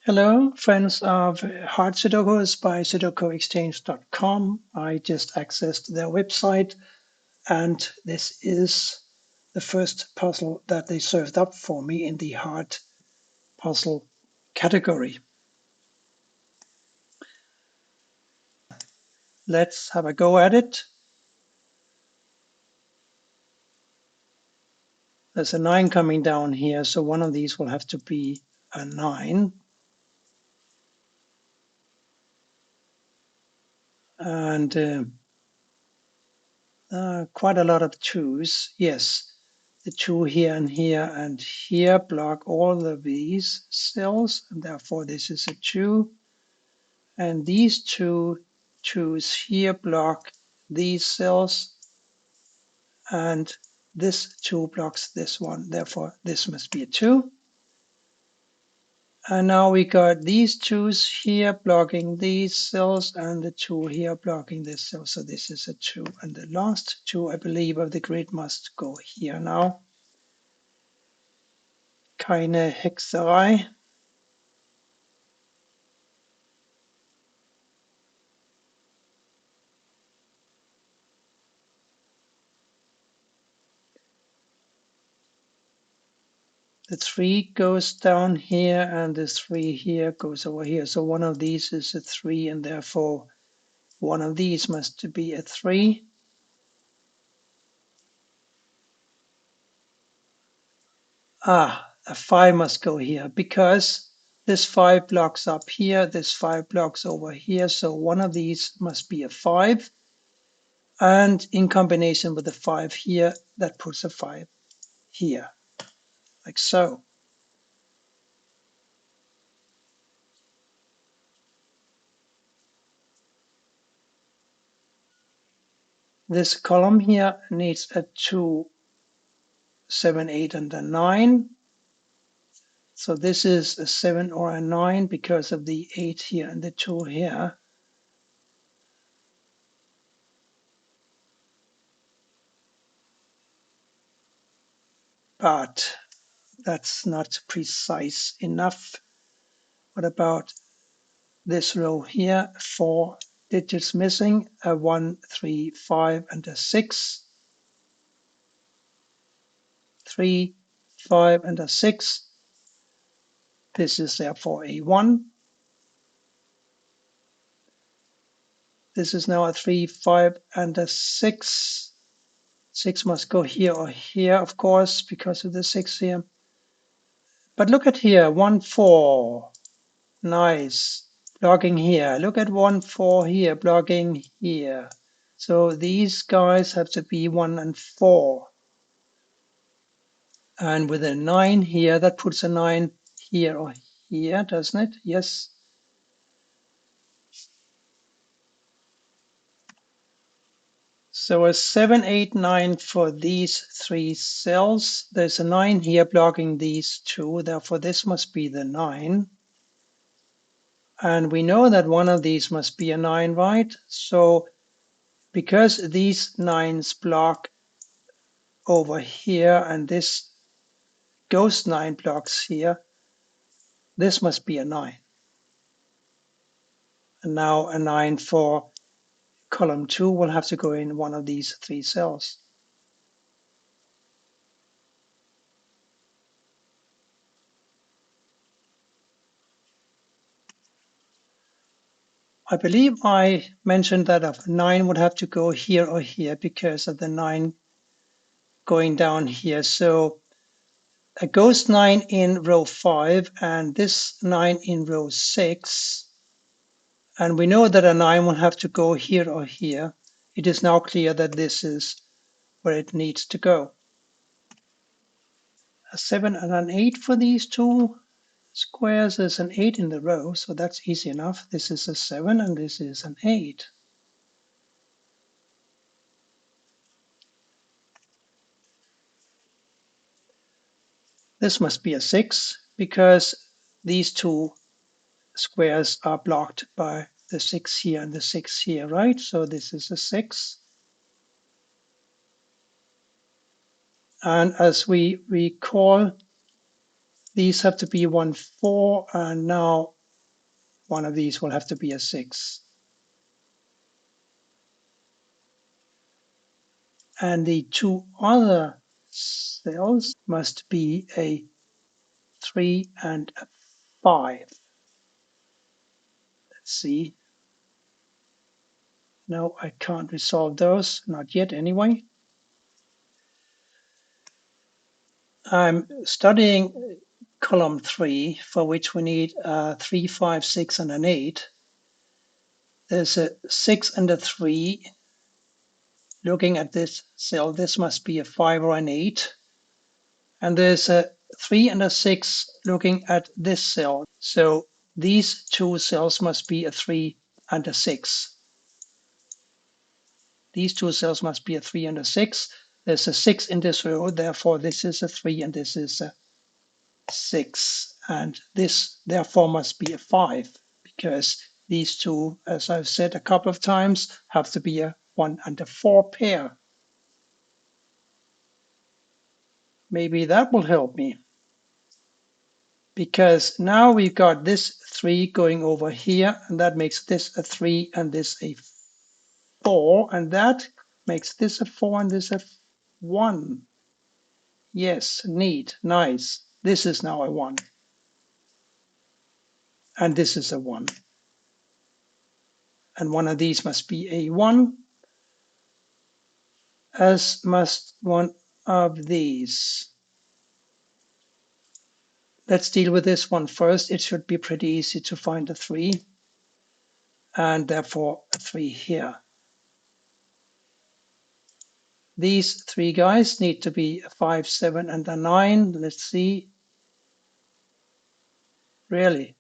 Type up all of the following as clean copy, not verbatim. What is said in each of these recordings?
Hello, friends of Hard Sudokus by SudokuExchange.com. I just accessed their website, and this is the first puzzle that they served up for me in the hard puzzle category. Let's have a go at it. There's a 9 coming down here, so one of these will have to be a 9. And quite a lot of 2s. Yes, the 2 here and here block all of these cells, and therefore this is a 2. And these 2s here block these cells, and this 2 blocks this one. Therefore, this must be a 2. And now we got these 2s here blocking these cells, and the 2 here blocking this cell. So this is a 2. And the last 2, I believe, of the grid must go here now. Keine Hexerei. The 3 goes down here, and the 3 here goes over here. So one of these is a 3, and therefore one of these must be a 3. A 5 must go here, because this 5 blocks up here, this 5 blocks over here. So one of these must be a 5. And in combination with the 5 here, that puts a 5 here, like so. This column here needs a 2, 7, 8, and a 9. So this is a 7 or a 9 because of the 8 here and the 2 here. But that's not precise enough. What about this row here? 4 digits missing, a 1, 3, 5, and a 6. 3, 5, and a 6. This is therefore a 1. This is now a 3, 5, and a 6. 6 must go here or here, of course, because of the 6 here. But look at here, 1, 4. Nice. Blocking here. Look at 1, 4 here, blocking here. So these guys have to be 1 and 4. And with a 9 here, that puts a 9 here or here, doesn't it? Yes. So a 7, 8, 9 for these 3 cells. There's a 9 here blocking these 2, therefore this must be the 9. And we know that one of these must be a 9, right? So because these 9s block over here and this ghost 9 blocks here, this must be a 9. And now a 9 for column 2 will have to go in one of these 3 cells. I believe I mentioned that a 9 would have to go here or here because of the 9 going down here. So a ghost 9 in row 5 and this 9 in row 6. And we know that a 9 will have to go here or here. It is now clear that this is where it needs to go. A 7 and an 8 for these 2 squares. There's an 8 in the row, so that's easy enough. This is a 7 and this is an 8. This must be a 6 because these 2 squares are blocked by the 6 here and the 6 here, right? So this is a 6. And as we recall, these have to be 1, 4, and now one of these will have to be a 6. And the two other cells must be a 3 and a 5. Let's see. No, I can't resolve those, not yet anyway. I'm studying column 3, for which we need a 3, 5, 6, and an 8. There's a 6 and a 3. Looking at this cell, this must be a 5 or an 8. And there's a 3 and a 6 looking at this cell. So these two cells must be a 3 and a 6. These two cells must be a 3 and a 6. There's a 6 in this row, therefore this is a 3 and this is a 6. And this therefore must be a 5, because these two, as I've said a couple of times, have to be a 1 and a 4 pair. Maybe that will help me. Because now we've got this 3 going over here, and that makes this a 3 and this a 4, and that makes this a 4 and this a 1. Yes, neat, nice. This is now a 1. And this is a 1. And one of these must be a 1, as must one of these. Let's deal with this one first. It should be pretty easy to find a 3, and therefore a 3 here. These 3 guys need to be a 5, 7, and a 9. Let's see. Really?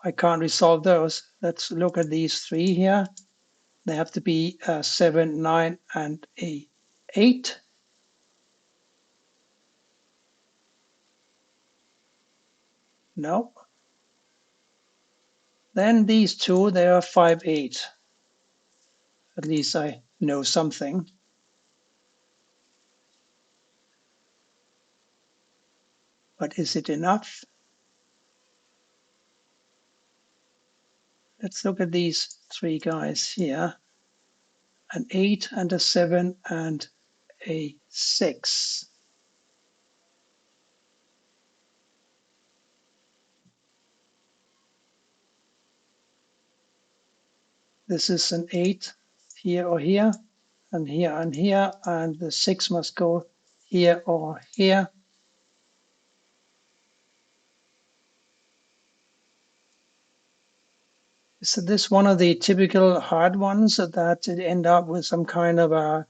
I can't resolve those. Let's look at these 3 here. They have to be a 7, 9, and a 8. No. Then these 2, they are 5, 8. At least I know something. But is it enough? Let's look at these 3 guys here. An 8 and a 7 and a 6. This is an 8 here or here, and here and here, and the 6 must go here or here. Is this one of the typical hard ones that end up with some kind of a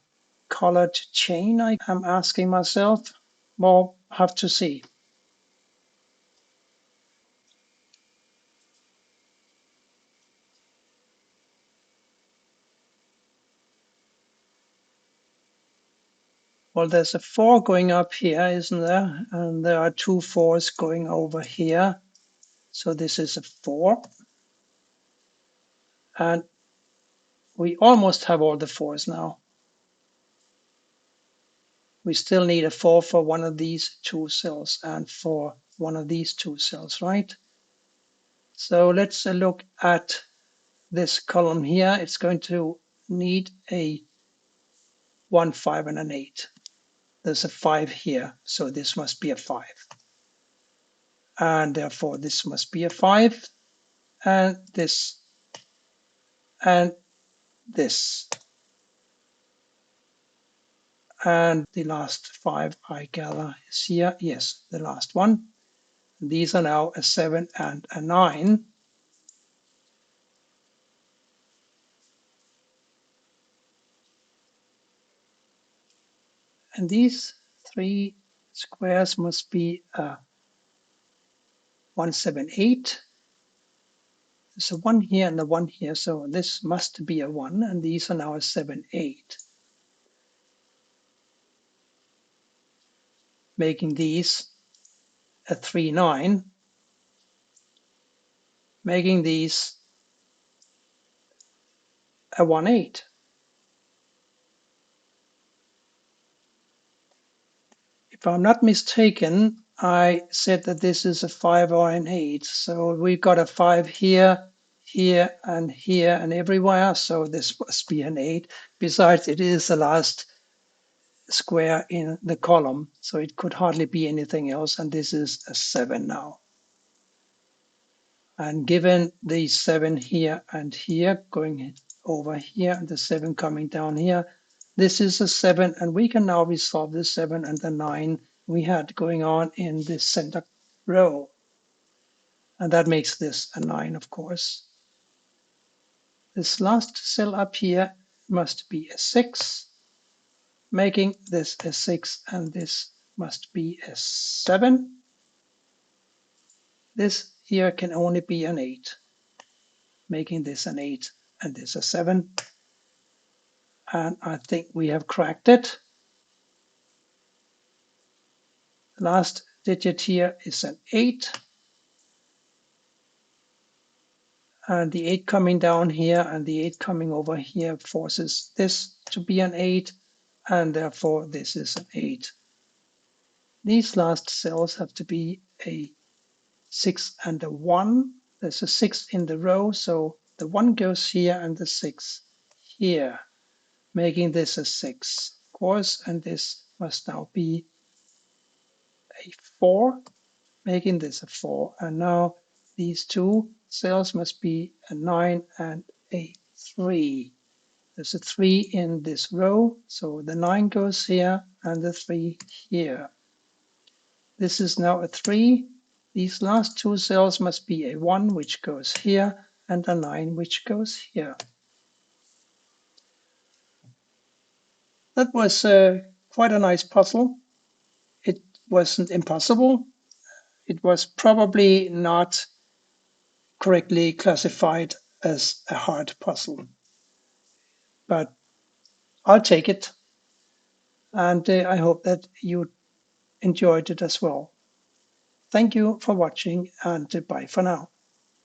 colored chain? I'm asking myself. Well, have to see. Well, there's a 4 going up here, isn't there? And there are 2 4s going over here. So this is a 4. And we almost have all the 4s now. We still need a 4 for one of these 2 cells and for one of these 2 cells, right? So let's look at this column here. It's going to need a 1, 5, and an 8. There's a 5 here, so this must be a 5. And therefore this must be a 5, and this, and this. And the last 5, I gather, is here. Yes, the last one. These are now a 7 and a 9. And these 3 squares must be 1, 7, 8. There's a 1 here and a 1 here, so this must be a 1, and these are now a 7, 8. Making these a 3, 9. Making these a 1, 8. if I'm not mistaken, I said that this is a 5 or an 8. So we got a 5 here, here, and everywhere. So this must be an 8. Besides, it is the last square in the column, so it could hardly be anything else. And this is a 7 now. And given the 7 here and here, going over here, and the 7 coming down here, this is a 7, and we can now resolve the 7 and the 9 we had going on in the center row. And that makes this a 9, of course. This last cell up here must be a 6, making this a 6, and this must be a 7. This here can only be an 8, making this an 8 and this a 7. And I think we have cracked it. The last digit here is an 8. And the 8 coming down here and the 8 coming over here forces this to be an 8. And therefore this is an 8. These last cells have to be a 6 and a 1. There's a 6 in the row, so the 1 goes here and the 6 here, making this a 6, of course, and this must now be a 4, making this a 4. And now these two cells must be a 9 and a 3. There's a 3 in this row, so the 9 goes here and the 3 here. This is now a 3. These last two cells must be a 1, which goes here, and a 9, which goes here. That was quite a nice puzzle. It wasn't impossible. It was probably not correctly classified as a hard puzzle, but I'll take it. And I hope that you enjoyed it as well. Thank you for watching, and bye for now.